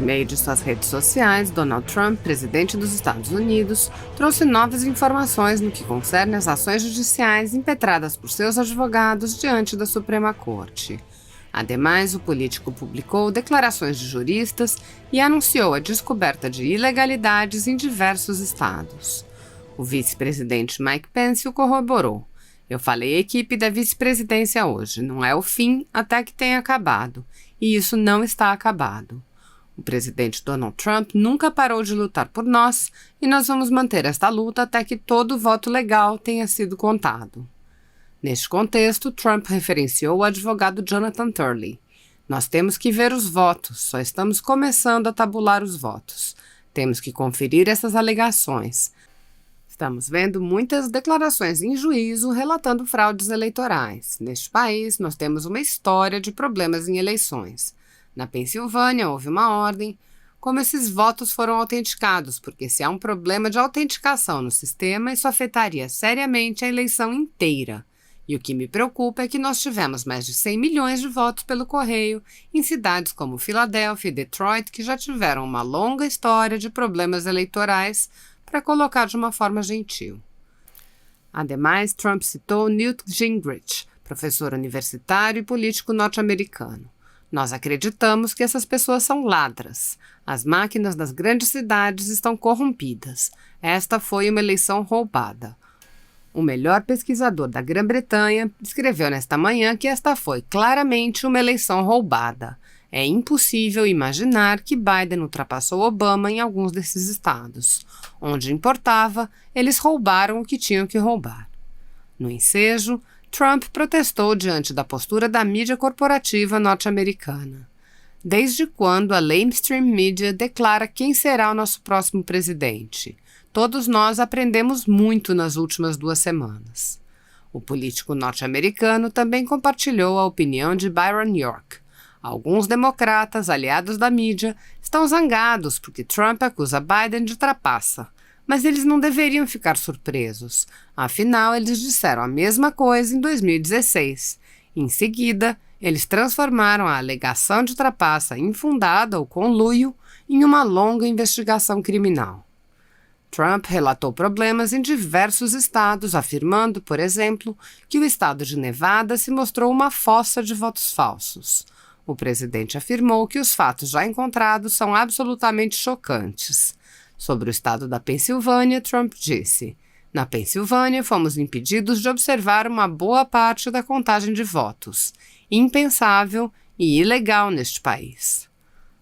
meio de suas redes sociais, Donald Trump, presidente dos Estados Unidos, trouxe novas informações no que concerne às ações judiciais impetradas por seus advogados diante da Suprema Corte. Ademais, o político publicou declarações de juristas e anunciou a descoberta de ilegalidades em diversos estados. O vice-presidente Mike Pence o corroborou. Eu falei à equipe da vice-presidência hoje, não é o fim até que tenha acabado, e isso não está acabado. O presidente Donald Trump nunca parou de lutar por nós e nós vamos manter esta luta até que todo voto legal tenha sido contado. Neste contexto, Trump referenciou o advogado Jonathan Turley. Nós temos que ver os votos, só estamos começando a tabular os votos. Temos que conferir essas alegações. Estamos vendo muitas declarações em juízo relatando fraudes eleitorais. Neste país, nós temos uma história de problemas em eleições. Na Pensilvânia, houve uma ordem. Como esses votos foram autenticados, porque se há um problema de autenticação no sistema, isso afetaria seriamente a eleição inteira. E o que me preocupa é que nós tivemos mais de 100 milhões de votos pelo correio em cidades como Filadélfia e Detroit, que já tiveram uma longa história de problemas eleitorais, para colocar de uma forma gentil. Ademais, Trump citou Newt Gingrich, professor universitário e político norte-americano. Nós acreditamos que essas pessoas são ladras. As máquinas das grandes cidades estão corrompidas. Esta foi uma eleição roubada. O melhor pesquisador da Grã-Bretanha escreveu nesta manhã que esta foi claramente uma eleição roubada. É impossível imaginar que Biden ultrapassou Obama em alguns desses estados. Onde importava, eles roubaram o que tinham que roubar. No ensejo, Trump protestou diante da postura da mídia corporativa norte-americana. Desde quando a mainstream media declara quem será o nosso próximo presidente? Todos nós aprendemos muito nas últimas 2 semanas. O político norte-americano também compartilhou a opinião de Byron York. Alguns democratas, aliados da mídia, estão zangados porque Trump acusa Biden de trapaça. Mas eles não deveriam ficar surpresos. Afinal, eles disseram a mesma coisa em 2016. Em seguida, eles transformaram a alegação de trapaça infundada ou conluio em uma longa investigação criminal. Trump relatou problemas em diversos estados, afirmando, por exemplo, que o estado de Nevada se mostrou uma fossa de votos falsos. O presidente afirmou que os fatos já encontrados são absolutamente chocantes. Sobre o estado da Pensilvânia, Trump disse: na Pensilvânia, fomos impedidos de observar uma boa parte da contagem de votos. Impensável e ilegal neste país.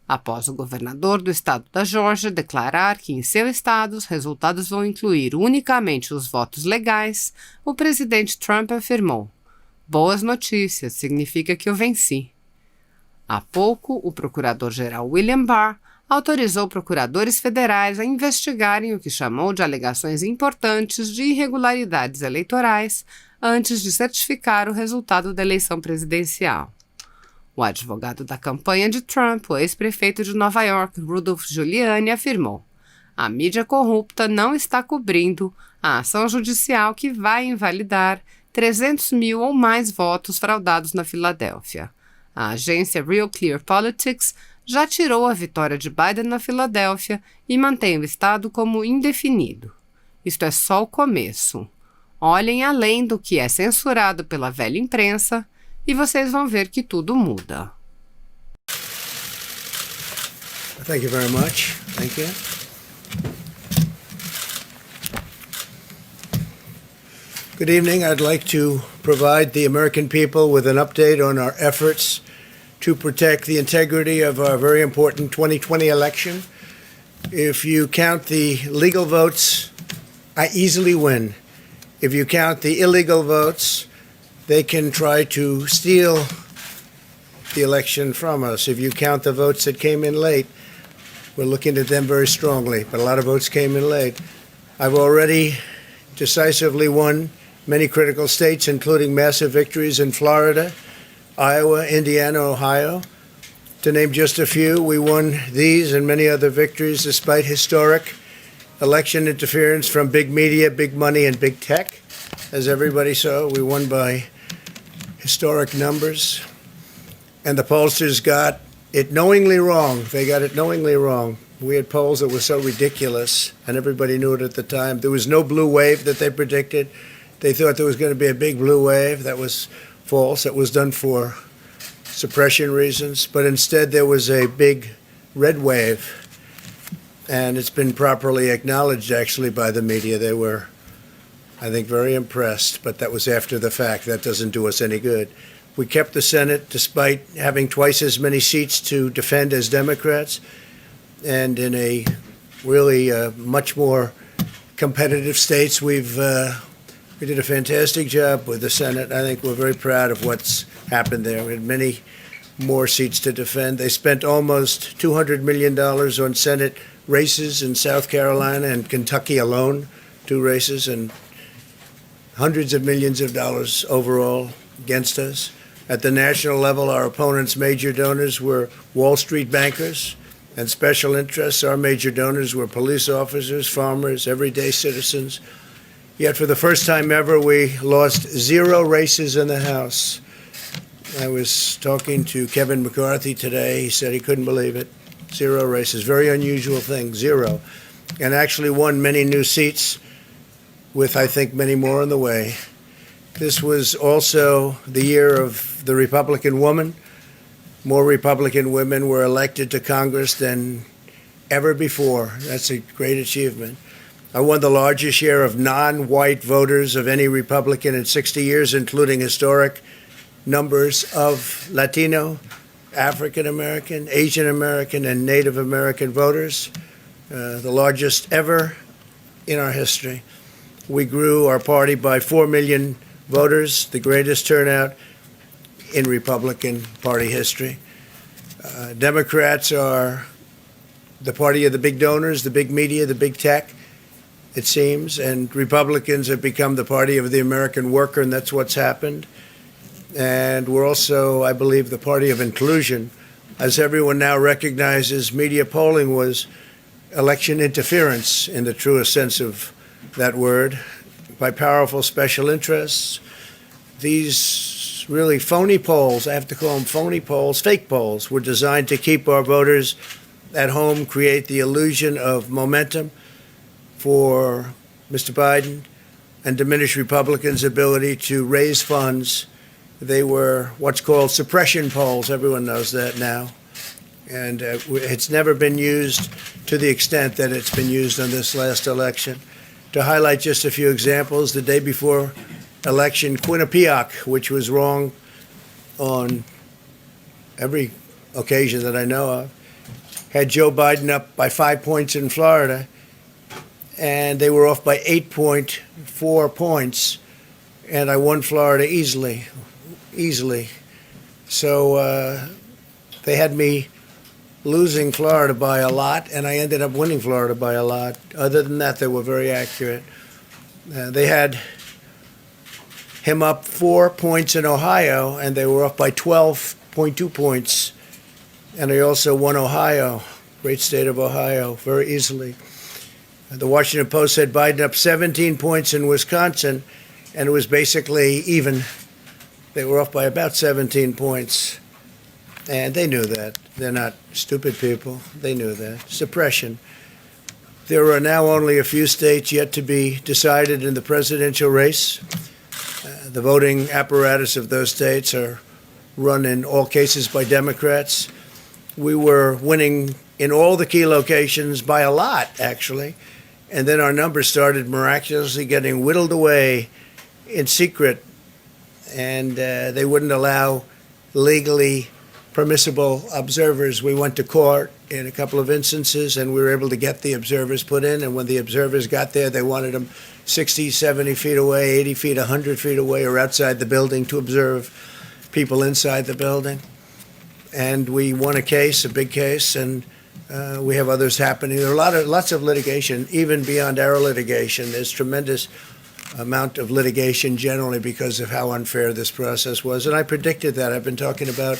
Após o governador do estado da Geórgia declarar que em seu estado os resultados vão incluir unicamente os votos legais, o presidente Trump afirmou: boas notícias, significa que eu venci. Há pouco, o procurador-geral William Barr autorizou procuradores federais a investigarem o que chamou de alegações importantes de irregularidades eleitorais antes de certificar o resultado da eleição presidencial. O advogado da campanha de Trump, o ex-prefeito de Nova York, Rudolph Giuliani, afirmou: a mídia corrupta não está cobrindo a ação judicial que vai invalidar 300 mil ou mais votos fraudados na Filadélfia. A agência Real Clear Politics já tirou a vitória de Biden na Filadélfia e mantém o estado como indefinido. Isto é só o começo. Olhem além do que é censurado pela velha imprensa e vocês vão ver que tudo muda. Thank you very much. Thank you. Good evening. I'd like to provide the American people with an update on our efforts to protect the integrity of our very important 2020 election. If you count the legal votes, I easily win. If you count the illegal votes, they can try to steal the election from us. If you count the votes that came in late, we're looking at them very strongly, but a lot of votes came in late. I've already decisively won many critical states, including massive victories in Florida, Iowa, Indiana, Ohio. To name just a few, we won these and many other victories despite historic election interference from big media, big money, and big tech. As everybody saw, we won by historic numbers. And the pollsters got it knowingly wrong. They got it knowingly wrong. We had polls that were so ridiculous, and everybody knew it at the time. There was no blue wave that they predicted. They thought there was going to be a big blue wave. That was false. It was done for suppression reasons. But instead, there was a big red wave. And it's been properly acknowledged, actually, by the media. They were, I think, very impressed. But that was after the fact. That doesn't do us any good. We kept the Senate despite having twice as many seats to defend as Democrats. And in a really much more competitive states, we did a fantastic job with the Senate. I think we're very proud of what's happened there. We had many more seats to defend. They spent almost $200 million on Senate races in South Carolina and Kentucky alone, 2 races, and hundreds of millions of dollars overall against us. At the national level, our opponents' major donors were Wall Street bankers and special interests. Our major donors were police officers, farmers, everyday citizens. Yet for the first time ever, we lost 0 races in the House. I was talking to Kevin McCarthy today. He said he couldn't believe it. 0 races. Very unusual thing, 0. And actually won many new seats with, I think, many more on the way. This was also the year of the Republican woman. More Republican women were elected to Congress than ever before. That's a great achievement. I won the largest share of non-white voters of any Republican in 60 years, including historic numbers of Latino, African American, Asian American, and Native American voters, the largest ever in our history. We grew our party by 4 million voters, the greatest turnout in Republican Party history. Democrats are the party of the big donors, the big media, the big tech, it seems, and Republicans have become the party of the American worker, and that's what's happened. And we're also, I believe, the party of inclusion. As everyone now recognizes, media polling was election interference in the truest sense of that word by powerful special interests. These really phony polls, I have to call them phony polls, fake polls, were designed to keep our voters at home, create the illusion of momentum for Mr. Biden, and diminish Republicans' ability to raise funds. They were what's called suppression polls. Everyone knows that now. And it's never been used to the extent that it's been used on this last election. To highlight just a few examples, the day before election, Quinnipiac, which was wrong on every occasion that I know of, had Joe Biden up by 5 points in Florida, and they were off by 8.4 points, and I won Florida easily. So they had me losing Florida by a lot, and I ended up winning Florida by a lot. Other than that, they were very accurate. They had him up 4 points in Ohio, and they were off by 12.2 points. And I also won Ohio, great state of Ohio, very easily. The Washington Post said Biden up 17 points in Wisconsin, and it was basically even. They were off by about 17 points, and they knew that. They're not stupid people. They knew that. Suppression. There are now only a few states yet to be decided in the presidential race. The voting apparatus of those states are run in all cases by Democrats. We were winning in all the key locations by a lot, actually, and then our numbers started miraculously getting whittled away in secret, and they wouldn't allow legally permissible observers. We went to court in a couple of instances, and we were able to get the observers put in, and when the observers got there, they wanted them 60, 70 feet away, 80 feet, 100 feet away, or outside the building to observe people inside the building. And we won a case, a big case, and we have others happening. There are lots of litigation, even beyond our litigation. There's tremendous amount of litigation generally because of how unfair this process was. And I predicted that. I've been talking about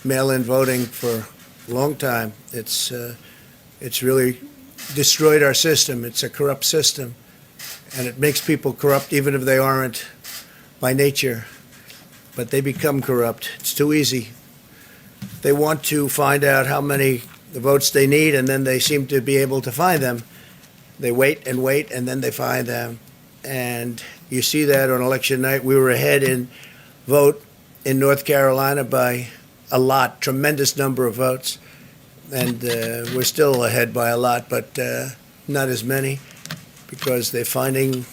mail-in voting for a long time. It's really destroyed our system. It's a corrupt system, and it makes people corrupt even if they aren't by nature. But they become corrupt. It's too easy. they want to find out how many the votes they need, and then they seem to be able to find them. They wait, and then they find them. And you see that on election night. We were ahead in vote in North Carolina by a lot, tremendous number of votes. And we're still ahead by a lot, but not as many, because they're finding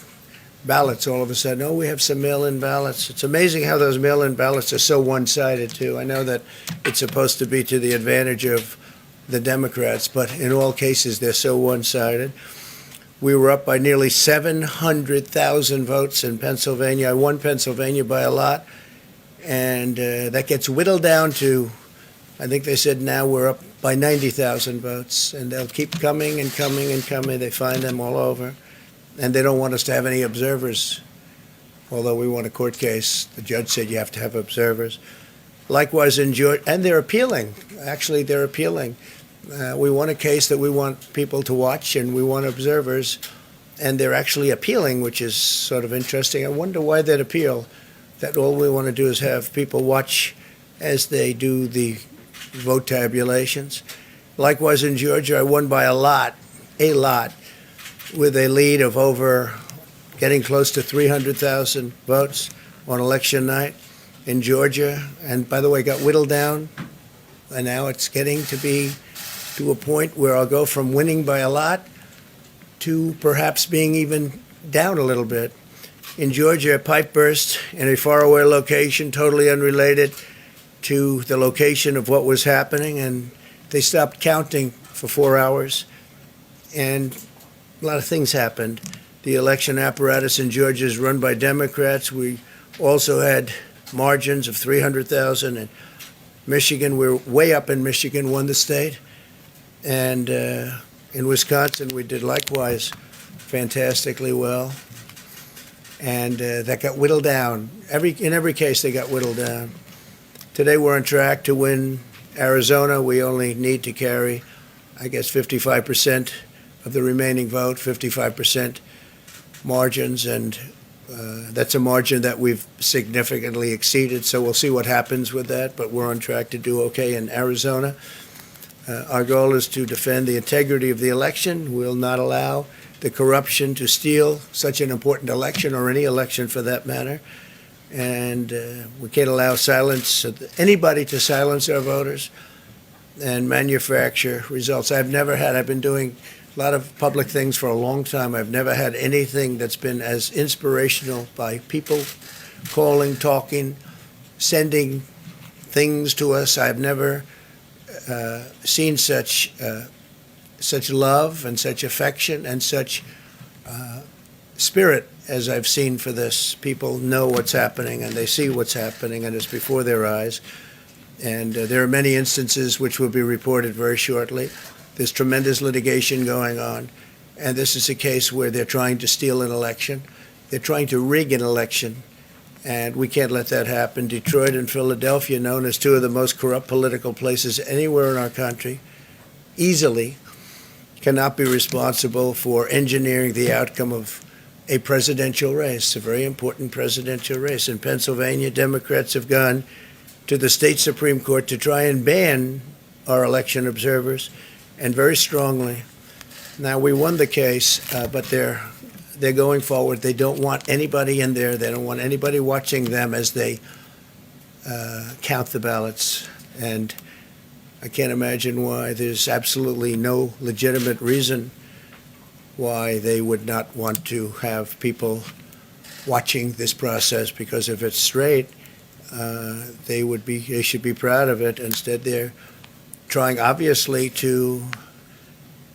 ballots all of a sudden. Oh, we have some mail-in ballots. It's amazing how those mail-in ballots are so one-sided, too. I know that it's supposed to be to the advantage of the Democrats, but in all cases, they're so one-sided. We were up by nearly 700,000 votes in Pennsylvania. I won Pennsylvania by a lot, and that gets whittled down to, I think they said now we're up by 90,000 votes, and they'll keep coming and coming and coming. They find them all over, and they don't want us to have any observers, although we won a court case. The judge said you have to have observers. Likewise in Georgia, and they're appealing. Actually, they're appealing. We won a case that we want people to watch, and we want observers, and they're actually appealing, which is sort of interesting. I wonder why they'd appeal, that all we want to do is have people watch as they do the vote tabulations. Likewise in Georgia, I won by a lot, with a lead of over getting close to 300,000 votes on election night in Georgia. And by the way, got whittled down, and now it's getting to be to a point where I'll go from winning by a lot to perhaps being even down a little bit. In Georgia, a pipe burst in a faraway location, totally unrelated to the location of what was happening, and they stopped counting for 4 hours, and a lot of things happened. The election apparatus in Georgia is run by Democrats. We also had margins of 300,000. In Michigan, we're way up in Michigan, won the state. And in Wisconsin, we did likewise fantastically well. And that got whittled down. In every case, they got whittled down. Today, we're on track to win Arizona. We only need to carry, I guess, 55% of the remaining vote, 55% margins, and that's a margin that we've significantly exceeded, so we'll see what happens with that, but we're on track to do okay in Arizona. Our goal is to defend the integrity of the election. We'll not allow the corruption to steal such an important election, or any election for that matter, and we can't allow anybody to silence our voters and manufacture results. I've been doing a lot of public things for a long time. I've never had anything that's been as inspirational, by people calling, talking, sending things to us. I've never seen such love and such affection and such spirit as I've seen for this. People know what's happening, and they see what's happening, and it's before their eyes. And there are many instances which will be reported very shortly. There's tremendous litigation going on, and this is a case where they're trying to steal an election. They're trying to rig an election, and we can't let that happen. Detroit and Philadelphia, known as two of the most corrupt political places anywhere in our country, easily cannot be responsible for engineering the outcome of a presidential race, a very important presidential race. In Pennsylvania, Democrats have gone to the state Supreme Court to try and ban our election observers, and very strongly. Now, we won the case, but they're going forward. They don't want anybody in there. They don't want anybody watching them as they count the ballots. And I can't imagine why. There's absolutely no legitimate reason why they would not want to have people watching this process, because if it's straight, they should be proud of it. Instead, they're trying, obviously, to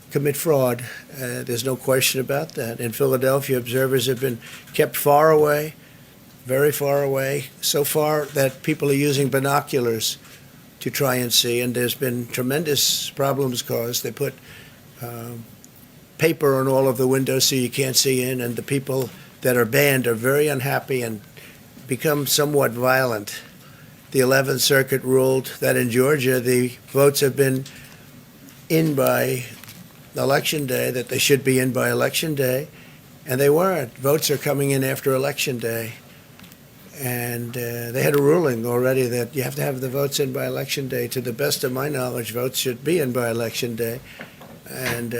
commit fraud. There's no question about that. In Philadelphia, observers have been kept far away, very far away, so far that people are using binoculars to try and see, and there's been tremendous problems caused. They put paper on all of the windows so you can't see in, and the people that are banned are very unhappy and become somewhat violent. The 11th Circuit ruled that in Georgia the votes have been in by Election Day, that they should be in by Election Day, and they weren't. Votes are coming in after Election Day. And they had a ruling already that you have to have the votes in by Election Day. To the best of my knowledge, votes should be in by Election Day. And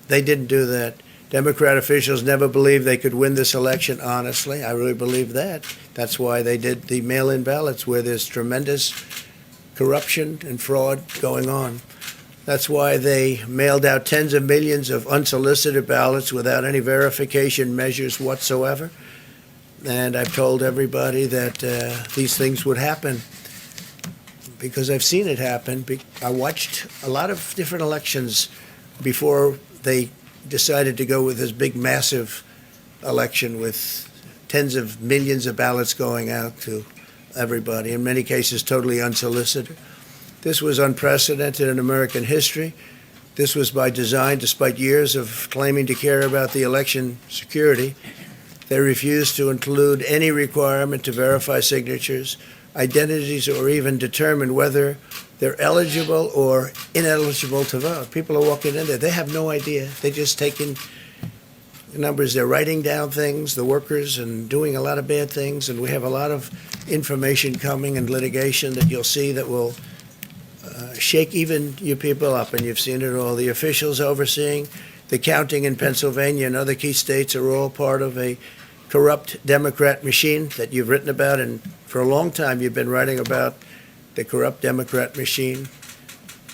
they didn't do that. Democrat officials never believed they could win this election honestly. I really believe that. That's why they did the mail-in ballots, where there's tremendous corruption and fraud going on. That's why they mailed out tens of millions of unsolicited ballots without any verification measures whatsoever. And I've told everybody that these things would happen because I've seen it happen. I watched a lot of different elections before they decided to go with this big, massive election with tens of millions of ballots going out to everybody, in many cases totally unsolicited. This was unprecedented in American history. This was by design, despite years of claiming to care about the election security. They refused to include any requirement to verify signatures, identities, or even determine whether they're eligible or ineligible to vote. People are walking in there. They have no idea. They're just taking numbers. They're writing down things, the workers, and doing a lot of bad things. And we have a lot of information coming and litigation that you'll see that will shake even you people up. And you've seen it all. The officials overseeing the counting in Pennsylvania and other key states are all part of a corrupt Democrat machine that you've written about. And for a long time, you've been writing about the corrupt Democrat machine.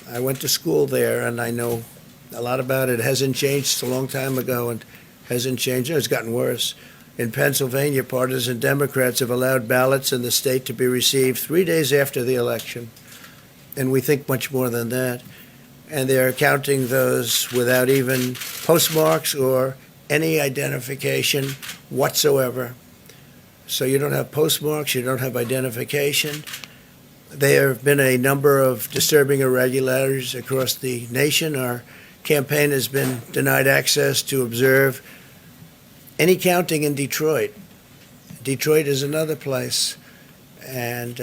I went to school there, and I know a lot about it. It hasn't changed. It's a long time ago, and hasn't changed. It's gotten worse. In Pennsylvania, partisan Democrats have allowed ballots in the state to be received 3 days after the election, and we think much more than that. And they're counting those without even postmarks or any identification whatsoever. So you don't have postmarks, you don't have identification. There have been a number of disturbing irregularities across the nation. Our campaign has been denied access to observe any counting in Detroit. Detroit is another place, and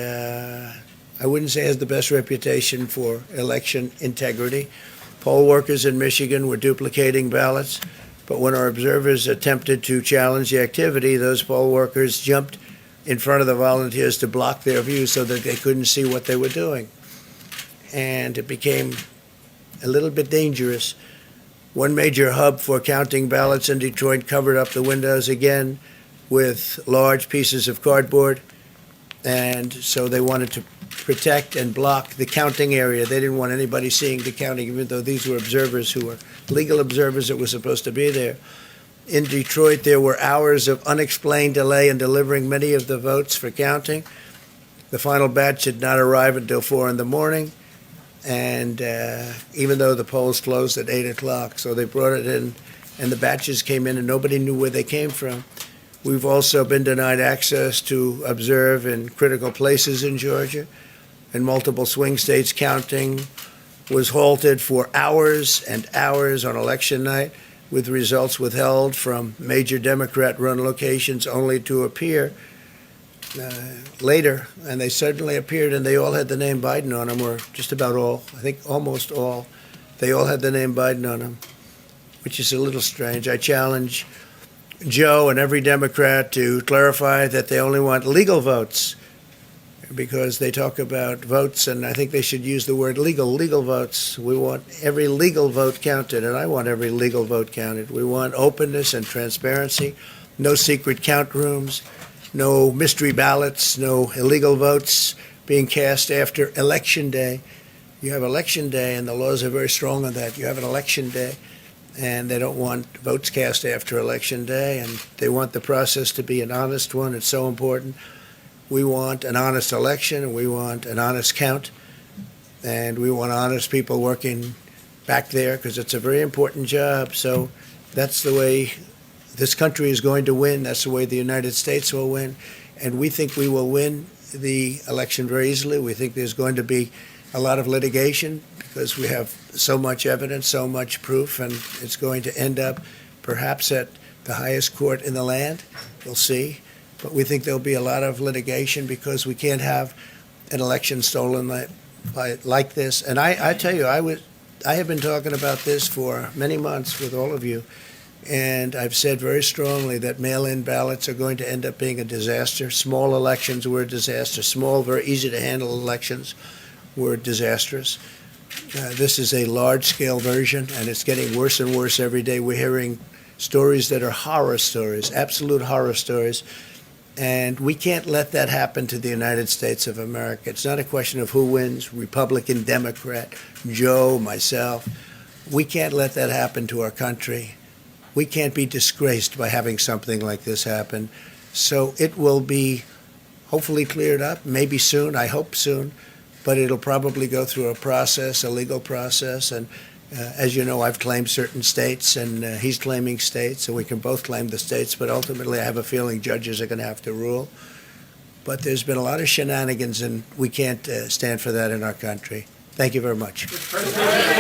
I wouldn't say it has the best reputation for election integrity. Poll workers in Michigan were duplicating ballots, but when our observers attempted to challenge the activity, those poll workers jumped in front of the volunteers to block their view so that they couldn't see what they were doing. And it became a little bit dangerous. One major hub for counting ballots in Detroit covered up the windows again with large pieces of cardboard. And so they wanted to protect and block the counting area. They didn't want anybody seeing the counting, even though these were observers who were legal observers that were supposed to be there. In Detroit, there were hours of unexplained delay in delivering many of the votes for counting. The final batch did not arrive until 4 in the morning, and even though the polls closed at 8 o'clock. So they brought it in, and the batches came in, and nobody knew where they came from. We've also been denied access to observe in critical places in Georgia. In multiple swing states, counting was halted for hours and hours on election night, with results withheld from major Democrat-run locations only to appear later. And they suddenly appeared, and they all had the name Biden on them, or just about all. I think almost all. They all had the name Biden on them, which is a little strange. I challenge Joe and every Democrat to clarify that they only want legal votes, because they talk about votes, and I think they should use the word legal votes. We want every legal vote counted, and I want every legal vote counted. We want openness and transparency, no secret count rooms, no mystery ballots, no illegal votes being cast after Election Day. You have Election Day, and the laws are very strong on that. You have an Election Day, and they don't want votes cast after Election Day, and they want the process to be an honest one. It's so important. We want an honest election, and we want an honest count, and we want honest people working back there, because it's a very important job. So that's the way this country is going to win. That's the way the United States will win, and we think we will win the election very easily. We think there's going to be a lot of litigation because we have so much evidence, so much proof, and it's going to end up perhaps at the highest court in the land. We'll see. But we think there'll be a lot of litigation because we can't have an election stolen like this. And I tell you, I have been talking about this for many months with all of you. And I've said very strongly that mail-in ballots are going to end up being a disaster. Small elections were a disaster. Small, very easy to handle elections were disastrous. This is a large-scale version, and it's getting worse and worse every day. We're hearing stories that are horror stories, absolute horror stories, and we can't let that happen to the United States of America. It's not a question of who wins, Republican, Democrat, Joe, myself. We can't let that happen to our country. We can't be disgraced by having something like this happen. So it will be hopefully cleared up, maybe soon, I hope soon, but it'll probably go through a process, a legal process. And as you know, I've claimed certain states, and he's claiming states, and we can both claim the states, but ultimately I have a feeling judges are going to have to rule. But there's been a lot of shenanigans, and we can't stand for that in our country. Thank you very much.